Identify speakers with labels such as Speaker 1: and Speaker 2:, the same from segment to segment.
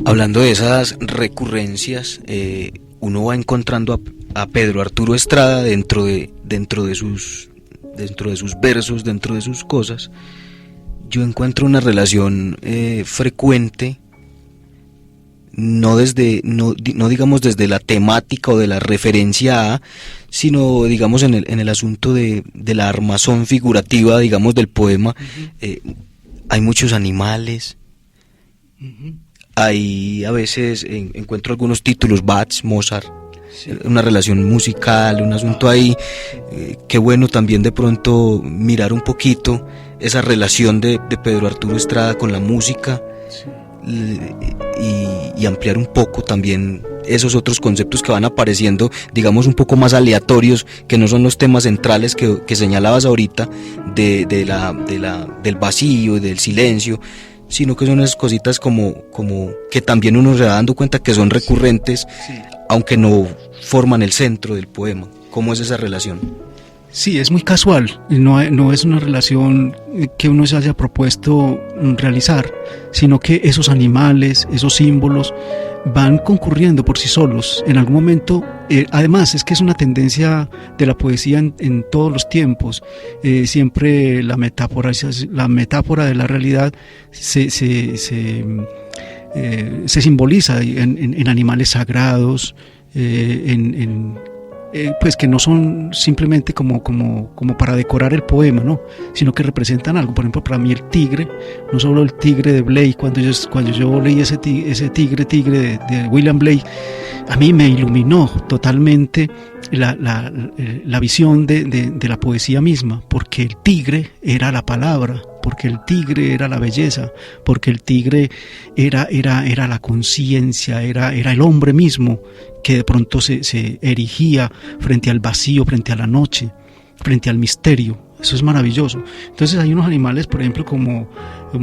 Speaker 1: Hablando de esas recurrencias, uno va encontrando a Pedro Arturo Estrada dentro de sus versos, dentro de sus cosas. Yo encuentro una relación frecuente, no digamos desde la temática o de la referencia a, sino digamos en el asunto de la armazón figurativa, digamos, del poema. Hay muchos animales. Hay a veces encuentro algunos títulos, Bach, Mozart, sí, una relación musical, un asunto ahí. Qué bueno también de pronto mirar un poquito esa relación de Pedro Arturo Estrada con la música, sí, y ampliar un poco también esos otros conceptos que van apareciendo, digamos, un poco más aleatorios, que no son los temas centrales que señalabas ahorita, del vacío y del silencio, sino que son esas cositas como que también uno se va dando cuenta que son recurrentes, sí, aunque no forman el centro del poema. ¿Cómo es esa relación?
Speaker 2: Sí, es muy casual, no es una relación que uno se haya propuesto realizar, sino que esos animales, esos símbolos van concurriendo por sí solos en algún momento. Además es que es una tendencia de la poesía en todos los tiempos. Siempre la metáfora de la realidad se simboliza en animales sagrados, pues que no son simplemente como para decorar el poema, ¿no? Sino que representan algo. Por ejemplo, para mí el tigre, no solo el tigre de Blake, cuando yo leí ese tigre de William Blake, a mí me iluminó totalmente la visión de la poesía misma, porque el tigre era la palabra, porque el tigre era la belleza, porque el tigre era la conciencia, era el hombre mismo, que de pronto se erigía frente al vacío, frente a la noche, frente al misterio. Eso es maravilloso. Entonces hay unos animales, por ejemplo, como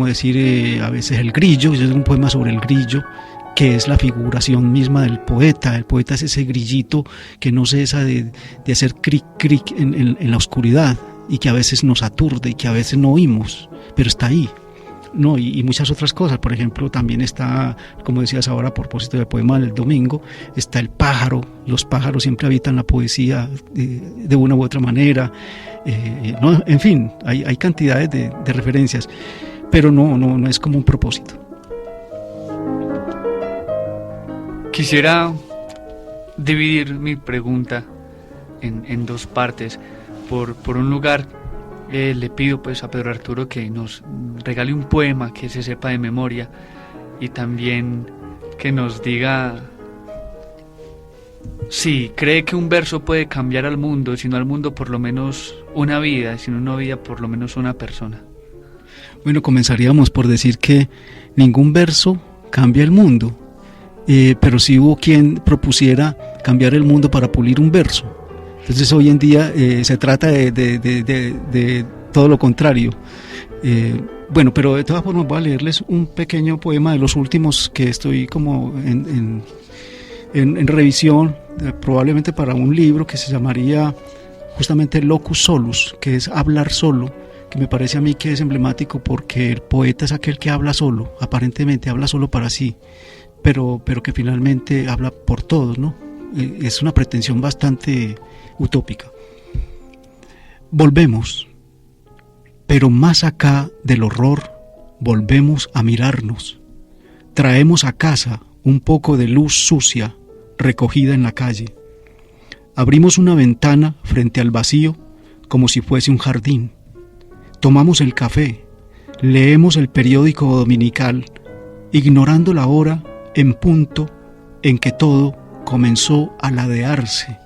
Speaker 2: decir a veces el grillo. Yo tengo un poema sobre el grillo, que es la figuración misma del poeta. El poeta es ese grillito que no cesa de hacer cric, cric en la oscuridad, y que a veces nos aturde y que a veces no oímos, pero está ahí, ¿no? Y muchas otras cosas. Por ejemplo, también está, como decías ahora a propósito del poema del domingo, está el pájaro. Los pájaros siempre habitan la poesía de una u otra manera, ¿no? En fin, hay cantidades de referencias, pero no es como un propósito.
Speaker 3: Quisiera dividir mi pregunta en dos partes. Por un lugar, le pido pues a Pedro Arturo que nos regale un poema que se sepa de memoria, y también que nos diga si cree que un verso puede cambiar al mundo, si no al mundo por lo menos una vida, si no una vida por lo menos una persona.
Speaker 2: Bueno, comenzaríamos por decir que ningún verso cambia el mundo, pero sí hubo quien propusiera cambiar el mundo para pulir un verso. Entonces hoy en día se trata de todo lo contrario. Bueno, pero de todas formas voy a leerles un pequeño poema de los últimos que estoy como en revisión, probablemente para un libro que se llamaría justamente Locus Solus, que es hablar solo, que me parece a mí que es emblemático, porque el poeta es aquel que habla solo, aparentemente habla solo para sí, pero que finalmente habla por todos, ¿no? Es una pretensión bastante utópica. Volvemos, pero más acá del horror, volvemos a mirarnos. Traemos a casa un poco de luz sucia recogida en la calle. Abrimos una ventana frente al vacío como si fuese un jardín. Tomamos el café, leemos el periódico dominical, ignorando la hora en punto en que todo comenzó a ladearse,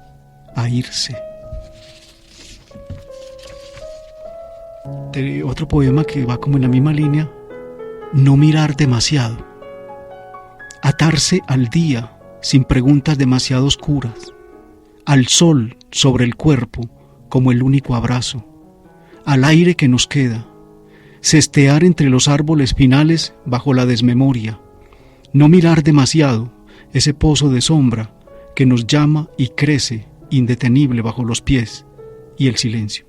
Speaker 2: a irse. Otro poema que va como en la misma línea: no mirar demasiado, atarse al día sin preguntas demasiado oscuras, al sol sobre el cuerpo como el único abrazo, al aire que nos queda, cestear entre los árboles finales bajo la desmemoria, no mirar demasiado ese pozo de sombra que nos llama y crece indetenible bajo los pies, y el silencio.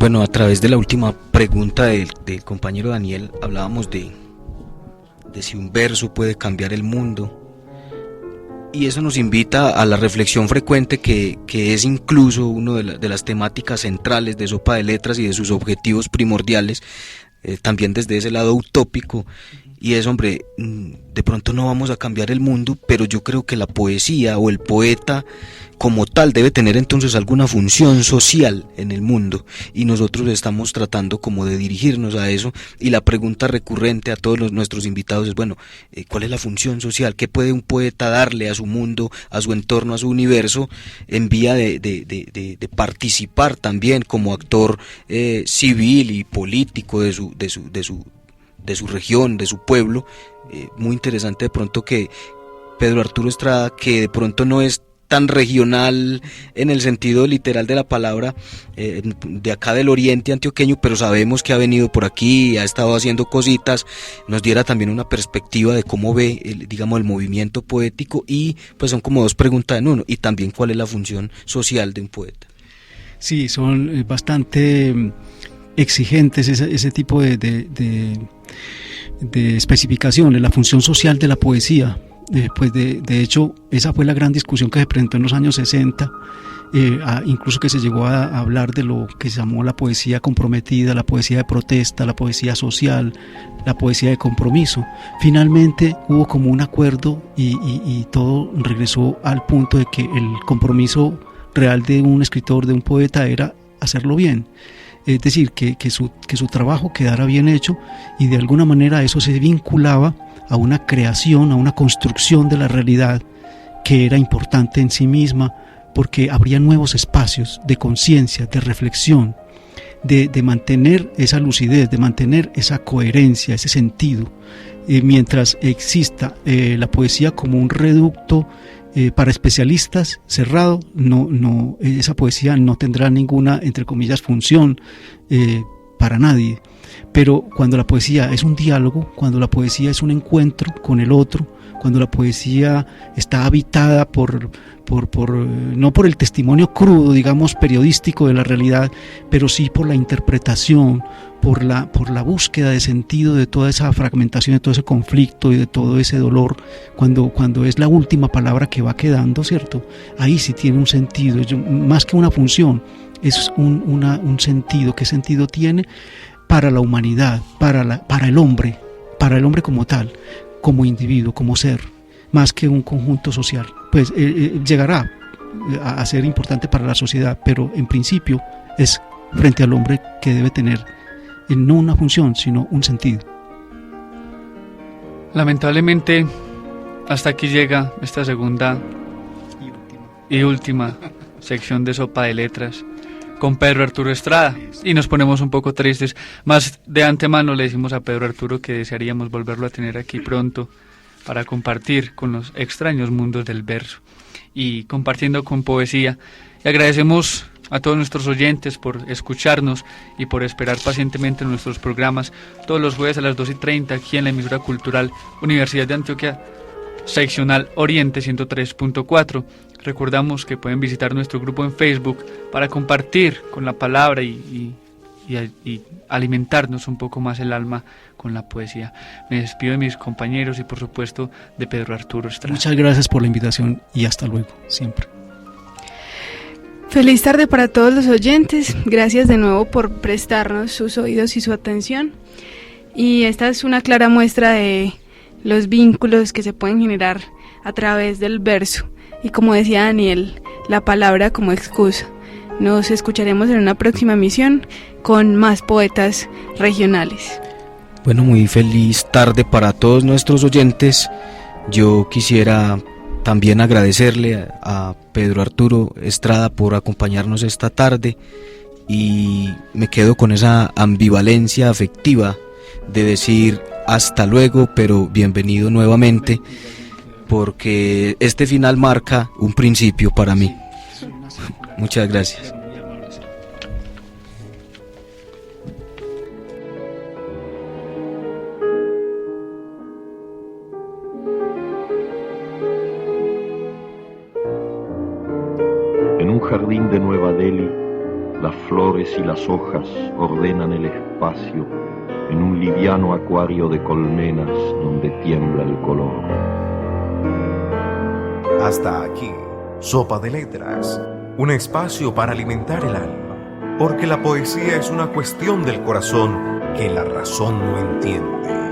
Speaker 1: Bueno, a través de la última pregunta del compañero Daniel, hablábamos de si un verso puede cambiar el mundo. Y eso nos invita a la reflexión frecuente que es incluso una de las temáticas centrales de Sopa de Letras y de sus objetivos primordiales, también desde ese lado utópico. Y es, hombre, de pronto no vamos a cambiar el mundo, pero yo creo que la poesía o el poeta como tal debe tener entonces alguna función social en el mundo, y nosotros estamos tratando como de dirigirnos a eso. Y la pregunta recurrente a todos nuestros invitados es, bueno, ¿cuál es la función social? ¿Qué puede un poeta darle a su mundo, a su entorno, a su universo, en vía de participar también como actor civil y político de su región, de su pueblo? Muy interesante de pronto que Pedro Arturo Estrada, que de pronto no es tan regional en el sentido literal de la palabra, de acá del oriente antioqueño, pero sabemos que ha venido por aquí, ha estado haciendo cositas, nos diera también una perspectiva de cómo ve el movimiento poético. Y pues son como dos preguntas en uno, y también cuál es la función social de un poeta.
Speaker 2: Sí, son bastante exigentes ese tipo de especificaciones, la función social de la poesía. Pues de hecho, esa fue la gran discusión que se presentó en los años 60, incluso que se llegó a hablar de lo que se llamó la poesía comprometida, la poesía de protesta, la poesía social, la poesía de compromiso. Finalmente hubo como un acuerdo y todo regresó al punto de que el compromiso real de un escritor, de un poeta, era hacerlo bien. Es decir, que su trabajo quedara bien hecho, y de alguna manera eso se vinculaba a una creación, a una construcción de la realidad que era importante en sí misma, porque habría nuevos espacios de conciencia, de reflexión, de mantener esa lucidez, de mantener esa coherencia, ese sentido. Mientras exista la poesía como un reducto para especialistas cerrado, esa poesía no tendrá ninguna, entre comillas, función para nadie. Pero cuando la poesía es un diálogo, cuando la poesía es un encuentro con el otro, cuando la poesía está habitada no por el testimonio crudo, digamos, periodístico de la realidad, pero sí por la interpretación, por la búsqueda de sentido de toda esa fragmentación, de todo ese conflicto y de todo ese dolor, cuando es la última palabra que va quedando, ¿cierto? Ahí sí tiene un sentido, más que una función, es un sentido. ¿Qué sentido tiene? Para la humanidad, para el hombre como tal, como individuo, como ser, más que un conjunto social. Pues llegará a ser importante para la sociedad, pero en principio es frente al hombre que debe tener no una función, sino un sentido.
Speaker 3: Lamentablemente, hasta aquí llega esta segunda y última sección de Sopa de Letras con Pedro Arturo Estrada, y nos ponemos un poco tristes. Más de antemano le decimos a Pedro Arturo que desearíamos volverlo a tener aquí pronto para compartir con los extraños mundos del verso y compartiendo con poesía. Y agradecemos a todos nuestros oyentes por escucharnos y por esperar pacientemente nuestros programas todos los jueves a las 2:30 aquí en la emisora cultural Universidad de Antioquia, seccional Oriente 103.4. Recordamos que pueden visitar nuestro grupo en Facebook para compartir con la palabra y alimentarnos un poco más el alma con la poesía. Me despido de mis compañeros y por supuesto de Pedro Arturo Estrada.
Speaker 2: Muchas gracias por la invitación y hasta luego, siempre.
Speaker 4: Feliz tarde para todos los oyentes. Gracias de nuevo por prestarnos sus oídos y su atención. Y esta es una clara muestra de los vínculos que se pueden generar a través del verso. Y como decía Daniel, la palabra como excusa. Nos escucharemos en una próxima emisión con más poetas regionales.
Speaker 1: Bueno, muy feliz tarde para todos nuestros oyentes. Yo quisiera también agradecerle a Pedro Arturo Estrada por acompañarnos esta tarde, y me quedo con esa ambivalencia afectiva de decir hasta luego, pero bienvenido nuevamente, porque este final marca un principio para mí. Muchas gracias.
Speaker 5: En un jardín de Nueva Delhi, Las flores y las hojas ordenan el espacio en un liviano acuario de colmenas donde tiembla el color.
Speaker 6: Hasta aquí, Sopa de Letras, un espacio para alimentar el alma, porque la poesía es una cuestión del corazón que la razón no entiende.